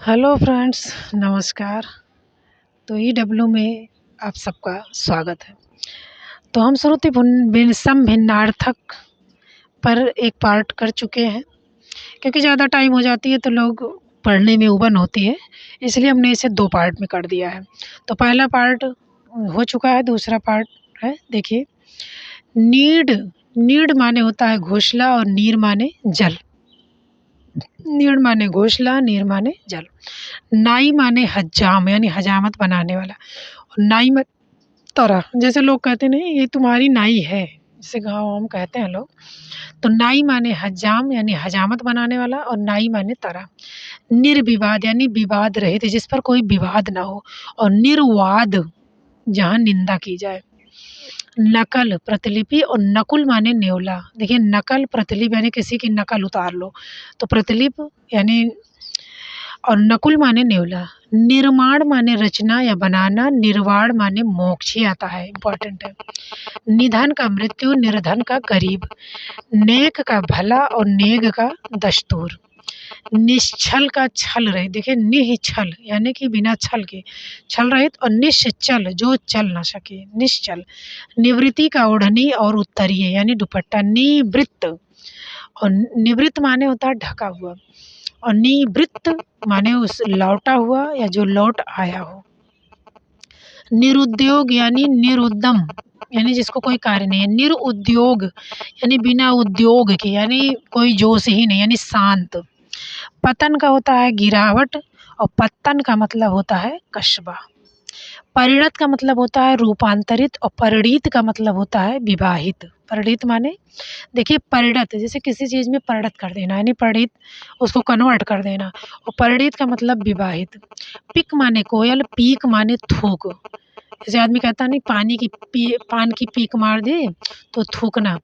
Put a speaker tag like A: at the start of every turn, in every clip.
A: Hello friends, नमस्कार। तो EW में आप सबका स्वागत है। तो हम श्रुति भिन्नार्थक पर एक पार्ट कर चुके हैं, क्योंकि ज़्यादा टाइम हो जाती है तो लोग पढ़ने में उबन होती है, इसलिए हमने इसे 2 पार्ट में कर दिया है। तो पहला पार्ट हो चुका है, दूसरा पार्ट है, देखिए। नीड नीड माने होता है घोंसला और नीर माने जल। नीड माने घोंसला, नीर माने जल। नाई माने हज्जाम यानी हजामत बनाने वाला, और नाई में तरह, जैसे लोग कहते नहीं ये तुम्हारी नाई है, जैसे गाँव हम कहते हैं लोग। तो नाई माने हज्जाम यानी हजामत बनाने वाला, और नाई माने तरह। निर्विवाद यानी विवाद रहित, जिस पर कोई विवाद ना हो, और निर्वाद जहाँ निंदा की जाए। नकल प्रतिलिपि, और नकुल माने न्योला। देखिए, नकल प्रतिलिपि यानी किसी की नकल उतार लो, तो प्रतिलिप यानी, और नकुल माने न्योला। निर्माण माने रचना या बनाना, निर्वाण माने मोक्ष, ही आता है, इम्पोर्टेंट है। निधन का मृत्यु, निर्धन का गरीब। नेक का भला और नेग का दस्तूर। निश्छल का छल रहित, देखिए निश्छल यानी कि बिना छल के, छल रहित, और निश्चल जो चल ना सके, निश्चल। निवृत्ति का ओढ़नी और उत्तरीय यानी दुपट्टा। निवृत्त, और निवृत्त माने होता है ढका हुआ, और निवृत्त माने उस लौटा हुआ या जो लौट आया हो। निरुद्योग यानी निरुद्दम यानी जिसको कोई कार्य नहीं है। निरुद्योग यानी बिना उद्योग के, यानी कोई जोश ही नहीं, यानी शांत। पतन का होता है गिरावट, और पत्तन का मतलब होता है कस्बा। परिणत का मतलब होता है रूपांतरित, और परिणीत का मतलब होता है विवाहित। परिणीत माने, देखिए परिणत जैसे किसी चीज़ में परिणत कर देना, यानी परिणीत उसको कन्वर्ट कर देना, और परिणीत का मतलब विवाहित। पिक माने कोयल, पीक माने थूक। जैसे आदमी कहता नहीं पान की पीक मार दे तो थूकना।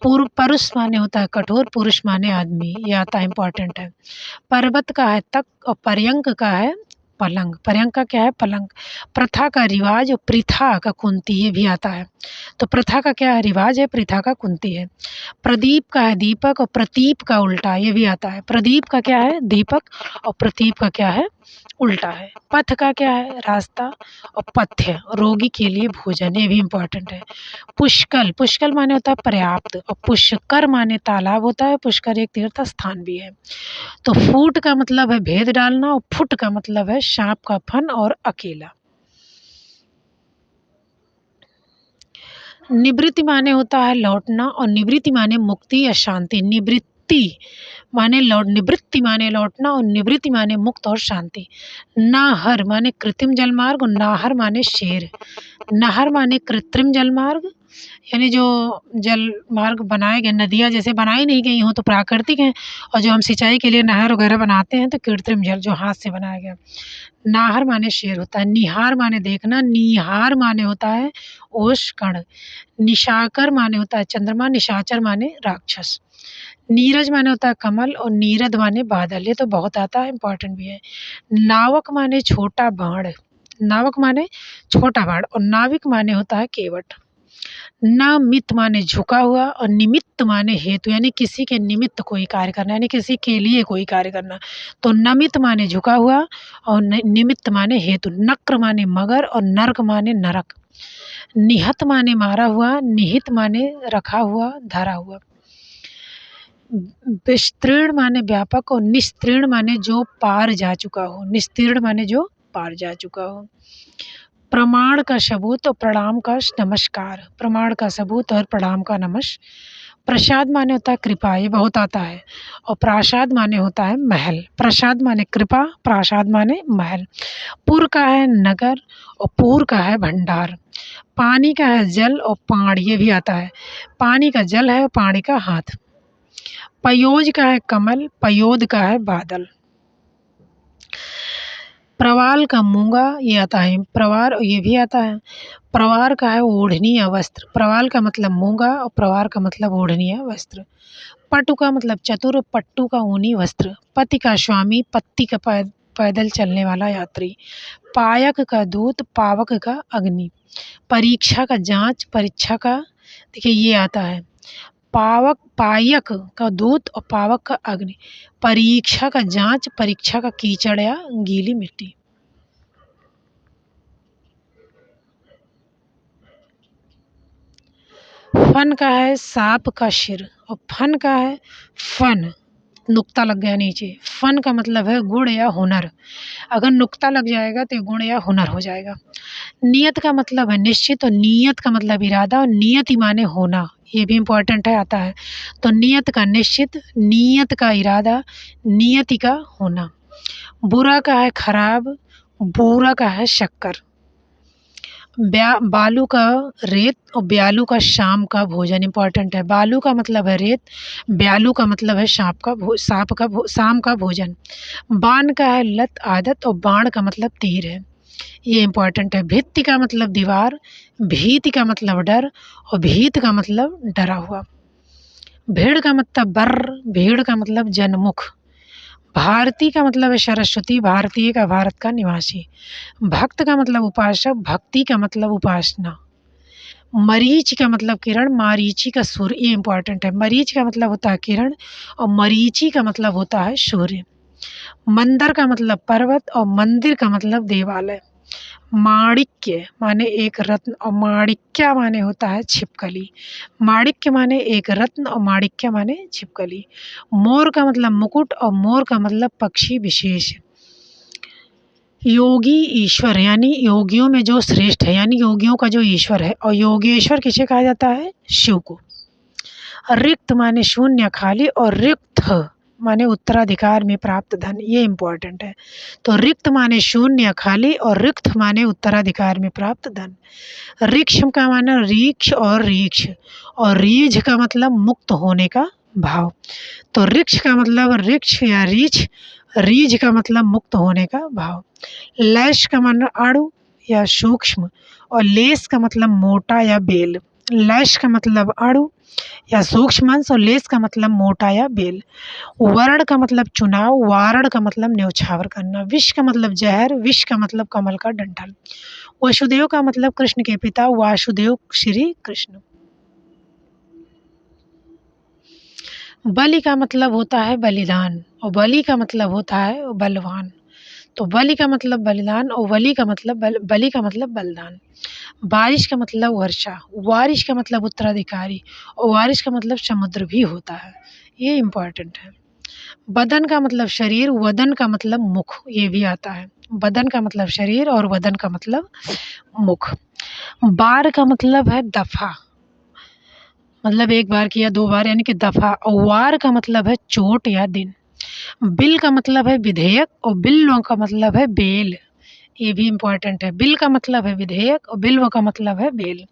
A: परुष माने होता है कठोर, पुरुष माने आदमी, ये आता है, इम्पोर्टेंट है। पर्वत का है तक, और पर्यंक का है पलंग। पर्यंक का क्या है? पलंग। प्रथा का रिवाज, और प्रथा का कुंती, ये भी आता है। तो प्रथा का क्या है? रिवाज है, प्रथा का कुंती है। प्रदीप का है दीपक, और प्रतीप का उल्टा, ये भी आता है। प्रदीप का क्या है? दीपक, और प्रतीप का क्या है? उल्टा है। पथ का क्या है? रास्ता, और पथ्य रोगी के लिए भोजन, ये भी इम्पोर्टेंट है। पुष्कल, पुष्कल माने होता है पर्याप्त, और पुष्कर माने तालाब होता है। पुष्कर एक तीर्थ स्थान भी है। तो फूट का मतलब है भेद डालना, और फुट का मतलब है सांप का फन और अकेला। निवृत्ति माने होता है लौटना, और निवृत्ति माने मुक्ति या शांति। निवृत्ति माने लौटना, और निवृत्ति माने मुक्त और शांति। नाहर माने कृत्रिम जलमार्ग, और नाहर माने शेर। नहर माने कृत्रिम जलमार्ग, यानी जो जल मार्ग बनाए गए, नदियाँ जैसे बनाई नहीं गई हों तो प्राकृतिक हैं, और जो हम सिंचाई के लिए नहर वगैरह बनाते हैं तो कृत्रिम जल जो हाथ से बनाया गया। नाहर माने शेर होता है। निहार माने देखना। निहार माने होता है ओश कण। निशाकर माने होता है चंद्रमा। निशाचर माने राक्षस। नीरज माने होता है कमल, और नीरद माने बादल, ये तो बहुत आता है, इम्पोर्टेंट भी है। नावक माने छोटा बाण। नावक माने छोटा बाण, और नाविक माने होता है केवट। नामित माने झुका हुआ, और निमित्त माने हेतु, यानी किसी के निमित्त कोई कार्य करना, यानी किसी के लिए कोई कार्य करना। तो नमित माने झुका हुआ, और निमित्त माने हेतु। नक्र माने मगर, और नर्क माने नरक। निहत माने मारा हुआ। निहित माने रखा हुआ, धरा हुआ। विस्तीर्ण माने व्यापक, और निस्तीर्ण माने जो पार जा चुका हो। निस्तीर्ण माने जो पार जा चुका हो। प्रमाण का सबूत, और प्रणाम का नमस्कार। प्रमाण का सबूत और प्रणाम का प्रसाद माने होता है कृपा, ये बहुत आता है। और प्रासाद माने होता है महल। प्रसाद माने कृपा, प्रासाद माने महल। पुर का है नगर, और पूर का है भंडार। पानी का है जल, और पाड़, ये भी आता है। पानी का जल है, और पानी का हाथ। पयोज का है कमल, पयोद का है बादल। प्रवाल का मूंगा, ये आता है। प्रवार, ये भी आता है। प्रवार का है ओढ़नी या वस्त्र। प्रवाल का मतलब मूंगा, और प्रवार का मतलब ओढ़नी या वस्त्र। पटु का मतलब चतुर, और पट्टू का ऊनी वस्त्र। पति का स्वामी, पत्ती का पैदल चलने वाला यात्री। पायक का दूत, पावक का अग्नि। परीक्षा का जांच, परीक्षा का, देखिए ये आता है। पावक पायक का दूध और पावक का अग्नि, परीक्षा का जांच, परीक्षा का कीचड़ या गीली मिट्टी। फन का है सांप का सिर और फन का है फन, नुक्ता लग गया नीचे। फन का मतलब है गुण या हुनर, अगर नुक्ता लग जाएगा तो गुण या हुनर हो जाएगा। नियत का मतलब है निश्चित और नियत का मतलब इरादा और नियति माने होना, ये भी इम्पोर्टेंट है, आता है। तो नियत का निश्चित, नियत का इरादा, नियति का होना। बुरा का है खराब, बुरा का है शक्कर। बालू का रेत और ब्यालू का शाम का भोजन, इम्पोर्टेंट है। बालू का मतलब है रेत, ब्यालू का मतलब है शाम का भोजन। बाण का है लत आदत और बाण का मतलब तीर है, ये इम्पोर्टेंट है। भित्ति का मतलब दीवार, भीति का मतलब डर और भीत का मतलब डरा हुआ। भेड़ का मतलब बर्र, भेड़ का मतलब जनमुख। भारती का मतलब है सरस्वती, भारतीय का भारत का निवासी। भक्त का मतलब उपासक, भक्ति का मतलब उपासना। मरीच का मतलब किरण, मारीची का सूर्य, ये इंपॉर्टेंट है। मरीच का मतलब होता है किरण और मरीची का मतलब होता है सूर्य। मंदिर का मतलब पर्वत और मंदिर का मतलब देवालय। माणिक्य माने एक रत्न और माणिक्य माने होता है छिपकली। माणिक्य माने एक रत्न और माणिक्य माने छिपकली। मोर का मतलब मुकुट और मोर का मतलब पक्षी विशेष। योगी ईश्वर यानी योगियों में जो श्रेष्ठ है, यानी योगियों का जो ईश्वर है, और योगेश्वर किसे कहा जाता है? शिव को। रिक्त माने शून्य खाली और रिक्त माने उत्तराधिकार में प्राप्त धन, ये इम्पोर्टेंट है। तो रिक्त माने शून्य खाली और रिक्त माने उत्तराधिकार में प्राप्त धन। ऋक्ष का माने रीक्ष और रीक्ष, और रीझ का मतलब मुक्त होने का भाव। तो ऋक्ष का मतलब ऋक्ष या रीछ, रीझ का मतलब मुक्त होने का भाव। लैश का मतलब अणु या सूक्ष्म और लेस का मतलब मोटा या बेल। लैश का मतलब अणु या सूक्ष्म अंश और लेस का मतलब मोटा या बेल। वर्ण का मतलब चुनाव, वारण का मतलब न्यौछावर करना। विष का मतलब जहर, विष का मतलब कमल का डंठल। वसुदेव का मतलब कृष्ण के पिता, वासुदेव श्री कृष्ण। बलि का मतलब होता है बलिदान और बलि का मतलब होता है बलवान। तो बलि का मतलब बलिदान और बलि का मतलब बलि का मतलब बलिदान। बारिश का मतलब वर्षा, वारिश का मतलब उत्तराधिकारी और वारिश का मतलब समुद्र भी होता है, ये इम्पोर्टेंट है। बदन का मतलब शरीर, वदन का मतलब मुख, ये भी आता है। बदन का मतलब शरीर और वदन का मतलब मुख। बार का मतलब है दफा, मतलब एक बार किया दो बार यानी कि दफा। और वार का मतलब है चोट या दिन। बिल का मतलब है विधेयक और बिल्व का मतलब है बेल, ये भी इम्पोर्टेंट है। बिल का मतलब है विधेयक और बिल्व का मतलब है बेल।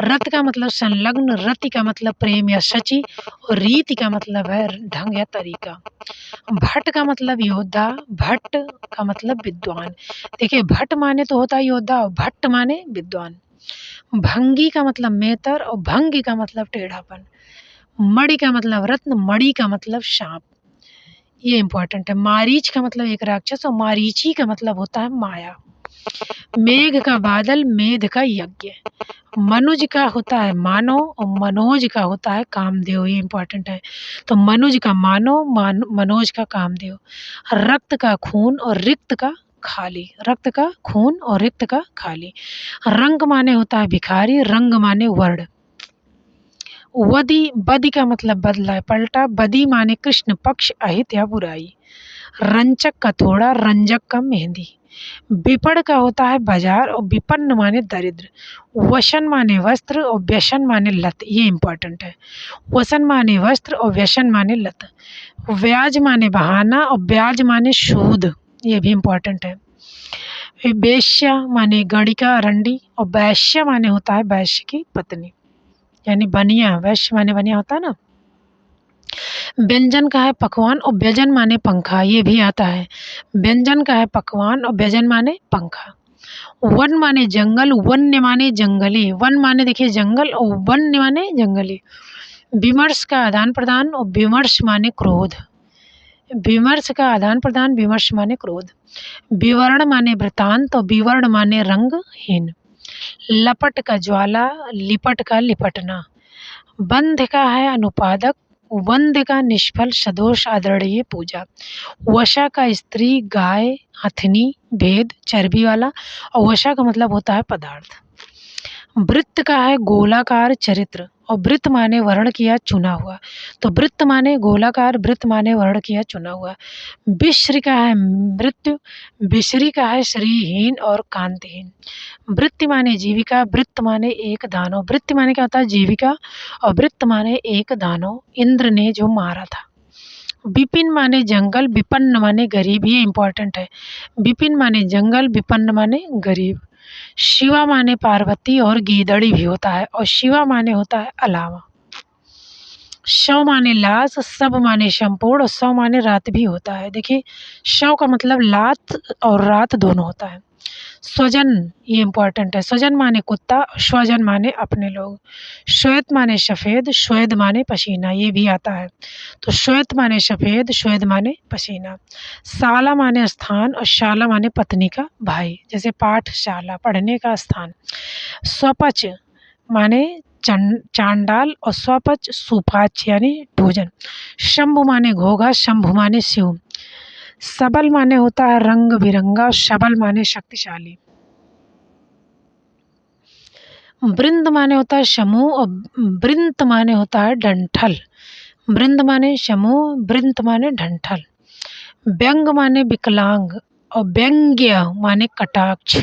A: रत का मतलब संलग्न, रति का मतलब प्रेम या सची और रीति का मतलब है ढंग या तरीका। भट्ट का मतलब योद्धा, भट्ट का मतलब विद्वान। देखिए भट्ट माने तो होता है योद्धा और भट्ट माने विद्वान। भंगी का मतलब मेहतर और भंगी का मतलब टेढ़ापन। मणि का मतलब रत्न, मणि का मतलब सांप, ये इम्पोर्टेंट है। मारीच का मतलब एक राक्षस और मारीची का मतलब होता है माया। मेघ का बादल, मेध का यज्ञ। मनुज का होता है मानव और मनोज का होता है कामदेव, ये इम्पोर्टेंट है। तो मनुज का मानव, मनोज का कामदेव। रक्त का खून और रिक्त का खाली, रक्त का खून और रिक्त का खाली। रंग माने होता है भिखारी, रंग माने वर्ण। वदी, बदी का मतलब बदला पलटा, बदी माने कृष्ण पक्ष, अहित या बुराई। रंचक का थोड़ा, रंजक का मेहंदी। विपण का होता है बाजार और विपन्न माने दरिद्र। वशन माने वस्त्र और व्यसन माने लत, ये इम्पोर्टेंट है। वसन माने वस्त्र और व्यसन माने लत। ब्याज माने बहाना और ब्याज माने सूद, ये भी इम्पोर्टेंट है। वेश्या माने गणिका रंडी और वैश्य माने होता है वैश्य की पत्नी, यानी बनिया, वैश्य माने बनिया होता है ना। व्यंजन का है पकवान और व्यजन माने पंखा, ये भी आता है। व्यंजन का है पकवान और व्यजन माने पंखा। वन माने जंगल, वन्य माने जंगली। वन माने देखिए जंगल और वन्य माने जंगली। विमर्श का आदान प्रदान और विमर्श माने क्रोध। विमर्श का आदान प्रदान, विमर्श माने क्रोध। विवरण माने वृतांत और विवरण माने रंगहीन। लपट का ज्वाला, लिपट का लिपटना। बंध का है अनुपादक, वंद का निष्फल सदोष आदरणीय पूजा। वशा का स्त्री, गाय, हथनी, भेद, चर्बी वाला, और वशा का मतलब होता है पदार्थ। वृत्त का है गोलाकार चरित्र, और वृत्त माने वर्ण किया चुना हुआ, तो वृत्त माने गोलाकार, वृत्त माने वर्ण किया चुना हुआ। विश्र का है मृत्यु, विश्री का है श्रीहीन और कांतिहीन। वृत्ति माने जीविका, वृत्त माने एक दानव, वृत्ति माने क्या होता है जीविका, और वृत्त माने एक दानव, इंद्र ने जो मारा था। विपिन माने जंगल, विपन्न माने गरीब, ये इंपॉर्टेंट है। विपिन माने जंगल, विपन्न माने गरीब। शिवा माने पार्वती और गीदड़ी भी होता है, और शिवा माने होता है अलावा। शव माने लाश, सब माने संपूर्ण, और सव माने रात भी होता है। देखिए शव का मतलब लात और रात दोनों होता है। स्वजन, ये इंपॉर्टेंट है। स्वजन माने कुत्ता, स्वजन माने अपने लोग। श्वेत माने सफ़ेद, श्वेद माने पसीना, ये भी आता है। तो श्वेत माने सफ़ेद, श्वेद माने पसीना। शाला माने स्थान, और शाला माने पत्नी का भाई, जैसे पाठशाला पढ़ने का स्थान। स्वपच माने चांडाल, और स्वपच सुपाच्य यानी भोजन। शंभु माने घोघा, शंभु माने शिव। सबल माने होता है रंग बिरंगा, शबल माने शक्तिशाली। वृंद माने होता है समूह, और वृंत माने होता है डंठल। वृंद माने समूह, वृंत माने डंठल। व्यंग माने विकलांग, और व्यंग्य माने कटाक्ष।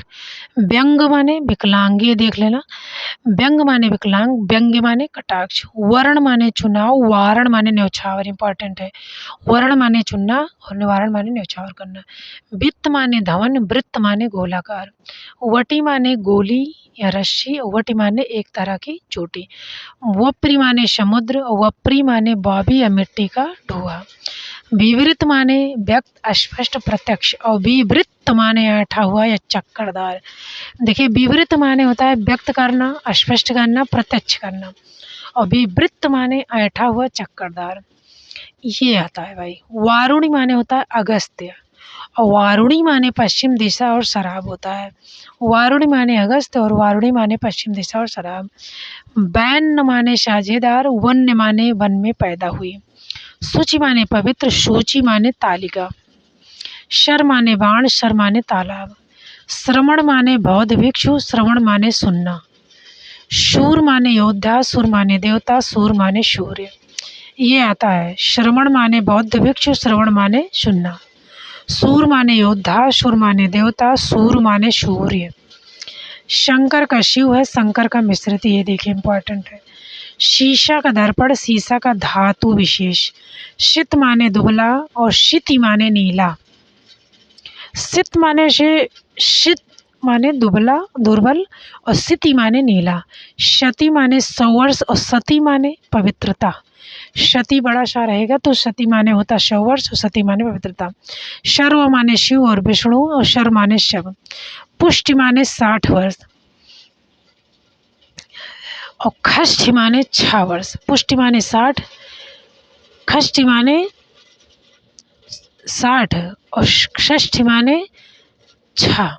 A: व्यंग माने विकलांग, ये देख लेना। व्यंग माने विकलांग, व्यंग्य माने कटाक्ष। वर्ण माने चुनाव, वारण माने न्यौछावर, इंपॉर्टेंट है। वर्ण माने चुनना, और निवारण माने न्यौछावर करना। वित्त माने धवन, वृत्त माने गोलाकार। वटी माने गोली या रस्सी, और वटी माने एक तरह की चोटी। वप्री माने समुद्र, और वप्री माने बॉबी या मिट्टी का ढोआ। विवृत माने व्यक्त, अस्पष्ट, प्रत्यक्ष, और विवृत माने ऐठा हुआ या चक्करदार। देखिए विवृत माने होता है व्यक्त करना, अस्पष्ट करना, प्रत्यक्ष करना, और विवृत माने ऐठा हुआ चक्करदार, ये आता है भाई। वारुणी माने होता है अगस्त्य, और वारुणी माने पश्चिम दिशा और शराब होता है। वारुणी माने अगस्त, और वारुणी माने पश्चिम दिशा और शराब। वैन माने साझेदार, वन्य माने वन में पैदा हुई। शुचि माने पवित्र, सूचि माने तालिका। शर माने बाण, शर माने तालाब। श्रवण माने बौद्ध भिक्षु, श्रवण माने सुनना। शूर माने योद्धा, सुर माने देवता, सूर माने सूर्य, ये आता है। श्रवण माने बौद्ध भिक्षु, श्रवण माने सुनना। सूर माने योद्धा, सुर माने देवता, सूर माने सूर्य। शंकर का शिव है, शंकर का मिश्रित, ये देखिए इंपॉर्टेंट है। शीशा का दर्पण, शीशा का धातु विशेष। शीत माने दुबला, और शीति माने नीला। शीत माने से शीत माने दुबला दुर्बल, और सिति माने नीला। शती माने 100 वर्ष, और सती माने पवित्रता। शती बड़ा सा रहेगा तो सती माने होता 100 वर्ष, और सती माने पवित्रता। शर्व माने शिव और विष्णु, और शर माने शव। पुष्टि माने 60 वर्ष, और खष्टि माने 6 वर्ष। पुष्टि माने 60, खष्टि माने 60, और षष्ठी माने 6।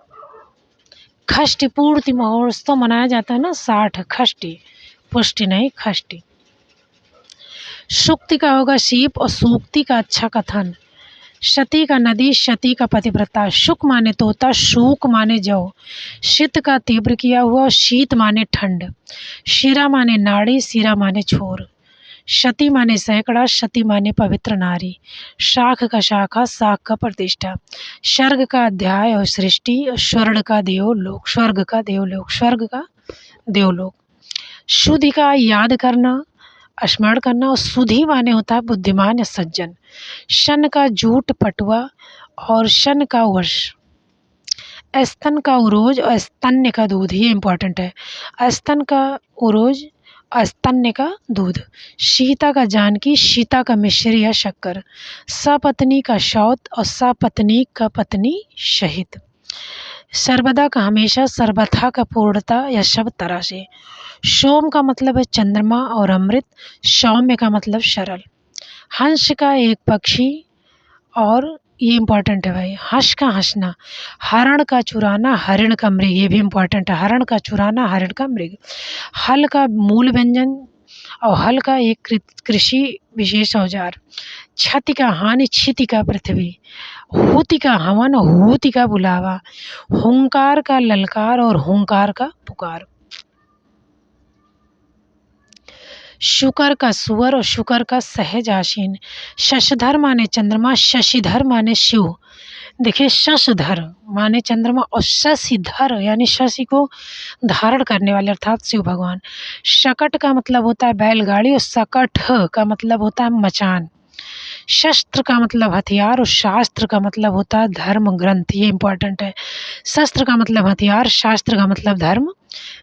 A: खष्टि पूर्ति महोत्सव मनाया जाता है ना, 60 खष्टि, पुष्टि नहीं खष्टि। सूक्ति का होगा शीप, और सूक्ति का अच्छा कथन। शती का नदी, शती का पतिव्रता। शुक माने तोता, शूक माने जौ। शीत का तीव्र किया हुआ, शीत माने ठंड। शिरा माने नाड़ी, सिरा माने छोर। शती माने सैकड़ा, शती माने पवित्र नारी। शाख का शाखा, शाख का प्रतिष्ठा। सर्ग का अध्याय और सृष्टि, और स्वर्ण का देवलोक, स्वर्ग का देवलोक, स्वर्ग का देवलोक। शुद्धि का याद करना, स्मरण करना, और सुधि माने होता है बुद्धिमान या सज्जन। शन का जूट पटुआ, और शन का वर्ष। स्तन का उरोज, और स्तन्य का दूध, ये इंपॉर्टेंट है। स्तन का उरोज, स्तन्य का दूध। सीता का जानकी, सीता का मिश्री या शक्कर। सपत्नी का शौत, और सपत्नी का पत्नी शहीद। सर्वदा का हमेशा, सर्वथा का पूर्णता या सब तरह से। सोम का मतलब है चंद्रमा और अमृत, सौम्य का मतलब सरल। हंस का एक पक्षी, और ये इंपॉर्टेंट है भाई, हंस का हंसना। हरण का चुराना, हरिण का मृग, ये भी इंपॉर्टेंट है। हरण का चुराना, हरिण का मृग। हल का मूल व्यंजन, और हल का एक कृषि विशेष औजार। क्षति का हानि, क्षिति का पृथ्वी, हुति का हवन, हुति का बुलावा, हुंकार का ललकार और हुंकार का पुकार। शुकर का सुअर और शुकर का सहज आसीन। शशधर माने चंद्रमा, शशिधर माने शिव। देखिए शशधर माने चंद्रमा और शशिधर यानी शशि को धारण करने वाले अर्थात शिव भगवान। शकट का मतलब होता है बैलगाड़ी और सकट का मतलब होता है मचान। शस्त्र का मतलब हथियार और शास्त्र का मतलब होता है धर्म ग्रंथ। ये इंपॉर्टेंट है। शस्त्र का मतलब हथियार, शास्त्र का मतलब धर्म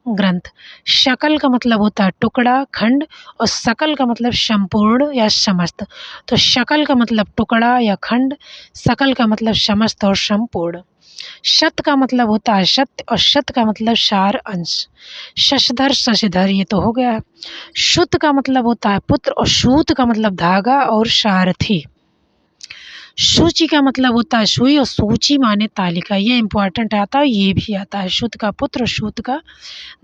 A: ग्रंथ। शकल का मतलब होता है टुकड़ा, खंड और सकल का मतलब संपूर्ण या समस्त। तो शकल का मतलब टुकड़ा या खंड, सकल का मतलब समस्त और संपूर्ण। शत का मतलब होता है सत्य और शत का मतलब सार अंश। शशधर शशिधर ये तो हो गया। शुत का मतलब होता है पुत्र और सूत का मतलब धागा और सारथी। सूची का मतलब होता है सुई और सूची माने तालिका। ये इंपॉर्टेंट आता है, ये भी आता है। शुद्ध का पुत्र, सूत का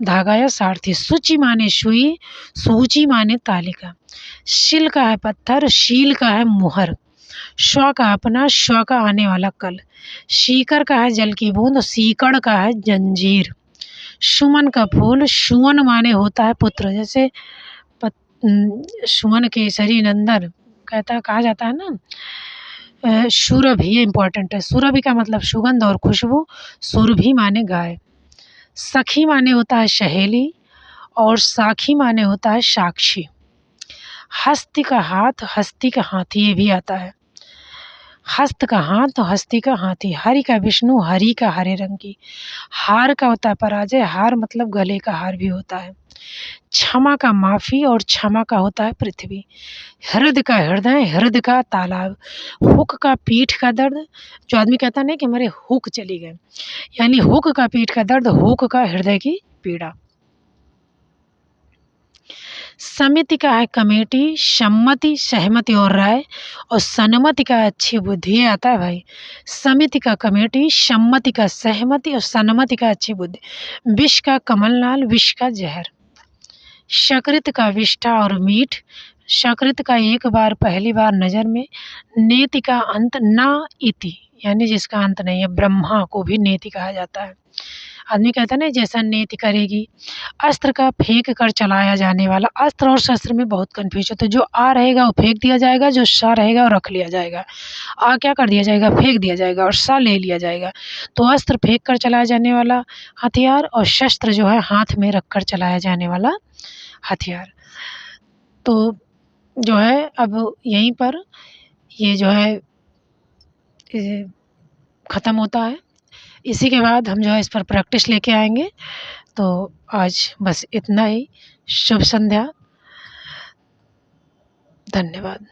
A: धागा या सारथी। सूची माने सुई, सूची माने तालिका। शिल का है पत्थर, शील का है मुहर। श्व का अपना, श्व का आने वाला कल। सीकर का है जल की बूंद और सीकड़ का है जंजीर। सुमन का फूल, सुमन माने होता है पुत्र। जैसे सुमन केसरी नंदन कहा जाता है ना। सुरभि, ये इंपॉर्टेंट है। सुरभि का मतलब सुगंध और खुशबू। सुरभि माने गाय। सखी माने होता है सहेली और साखी माने होता है साक्षी। हस्ती का हाथ, हस्ती का हाथी ये भी आता है। हस्त का हाथ, हस्ती का हाथी। हरि का विष्णु, हरि का हरे रंग की। हार का होता है पराजय, हार मतलब गले का हार भी होता है। क्षमा का माफ़ी और क्षमा का होता है पृथ्वी। हृदय का हृदय, हृदय का तालाब। हुक का पीठ का दर्द, जो आदमी कहता नहीं कि मेरे हुक चली गए, यानी हुक का पीठ का दर्द, हुक का हृदय की पीड़ा। समिति का है कमेटी, सम्मति सहमति और राय और सन्मति का अच्छी बुद्धि। ये आता है भाई। समिति का कमेटी, सम्मति का सहमति और सन्मति का अच्छी बुद्धि। विष का कमलनाल, विष का जहर। सकृत का विष्ठा और मीठ। सकृत का एक बार पहली बार नज़र में। नेति का अंत, ना इति यानी जिसका अंत नहीं है। ब्रह्मा को भी नेति कहा जाता है। आदमी कहता है ना जैसा नेति करेगी। अस्त्र का फेंक कर चलाया जाने वाला। अस्त्र और शस्त्र में बहुत कन्फ्यूज है। तो जो आ रहेगा वो फेंक दिया जाएगा, जो सा रहेगा वो रख लिया जाएगा। आ क्या कर दिया जाएगा, फेंक दिया जाएगा, और सा ले लिया जाएगा। तो अस्त्र फेंक कर चलाया जाने वाला हथियार और शस्त्र जो है हाथ में रख कर चलाया जाने वाला हथियार। तो जो है अब यहीं पर ये जो है ख़त्म होता है। इसी के बाद हम जो है इस पर प्रैक्टिस लेके आएंगे। तो आज बस इतना ही। शुभ संध्या। धन्यवाद।